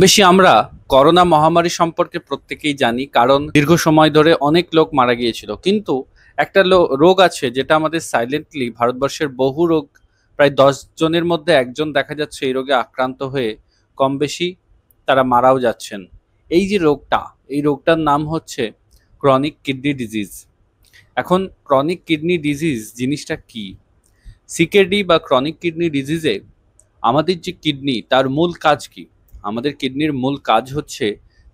বেশি আমরা করোনা মহামারী সম্পর্কে প্রত্যেকেই জানি, কারণ দীর্ঘ সময় ধরে অনেক লোক মারা গিয়েছিল। কিন্তু একটা রোগ আছে যেটা আমাদের সাইলেন্টলি ভারতবর্ষের বহু রোগ, প্রায় 10 জনের মধ্যে একজন দেখা যাচ্ছে এই রোগে আক্রান্ত হয়ে কম বেশি তারা মারাও যাচ্ছেন। এই যে রোগটা, এই রোগটার নাম হচ্ছে ক্রনিক কিডনি ডিজিজ। এখন ক্রনিক কিডনি ডিজিজ জিনিসটা কি? সিকেডি বা ক্রনিক কিডনি ডিজিজে আমাদের যে কিডনি, তার মূল কাজ কি? আমাদের কিডনির মূল কাজ হচ্ছে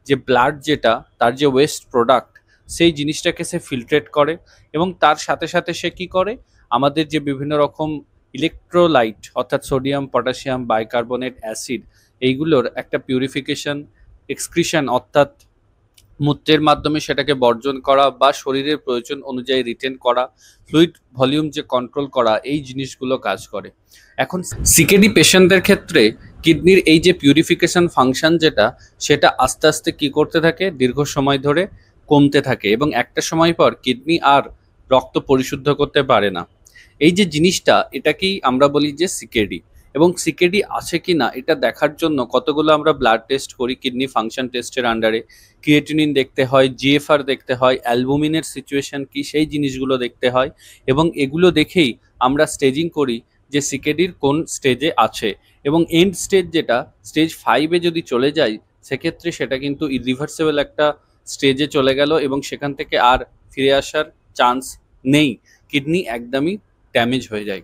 যে ব্লাড, যেটা তার যে ওয়েস্ট প্রোডাক্ট, সেই জিনিসটাকে সে ফিল্ট্রেট করে। এবং তার সাথে সাথে সে কি করে, আমাদের যে বিভিন্ন রকম ইলেকট্রোলাইট, অর্থাৎ সোডিয়াম, পটাশিয়াম, বাইকার্বনেট, অ্যাসিড, এইগুলোর একটা পিউরিফিকেশন, এক্সক্রিশন, অর্থাৎ মূত্রের মাধ্যমে সেটাকে বর্জন করা বা শরীরের প্রয়োজন অনুযায়ী রিটেন করা, ফ্লুইড ভলিউম যে কন্ট্রোল করা, এই জিনিসগুলো কাজ করে। এখন সিকেডি পেশেন্টদের ক্ষেত্রে কিডনির এই যে পিউরিফিকেশন ফাংশন, সেটা আস্তে আস্তে কি করতে থাকে, দীর্ঘ সময় ধরে কমতে থাকে এবং একটা সময় পর কিডনি আর রক্ত পরিশুদ্ধ করতে পারে না। এই যে জিনিসটা, এটাকেই আমরা বলি যে সিকেডি। এবং সিকেডি আছে কি না এটা দেখার জন্য কতগুলো আমরা ব্লাড টেস্ট করি কিডনি ফাংশন টেস্টের আন্ডারে। ক্রিয়েটিনিন দেখতে হয়, জিএফআর দেখতে হয়, অ্যালবুমিনের সিচুয়েশন কি, সেই জিনিসগুলো দেখতে হয়। এবং এগুলো দেখেই আমরা স্টেজিং করি যে সিকেডির কোন স্টেজে আছে। এবং এন্ড স্টেজ, যেটা স্টেজ 5-এ যদি চলে যায়, সেক্ষেত্রে সেটা কিন্তু ইরিভার্সেবল একটা স্টেজে চলে গেল এবং সেখান থেকে আর ফিরে আসার চান্স নেই। কিডনি একদমই ড্যামেজ হয়ে যায়।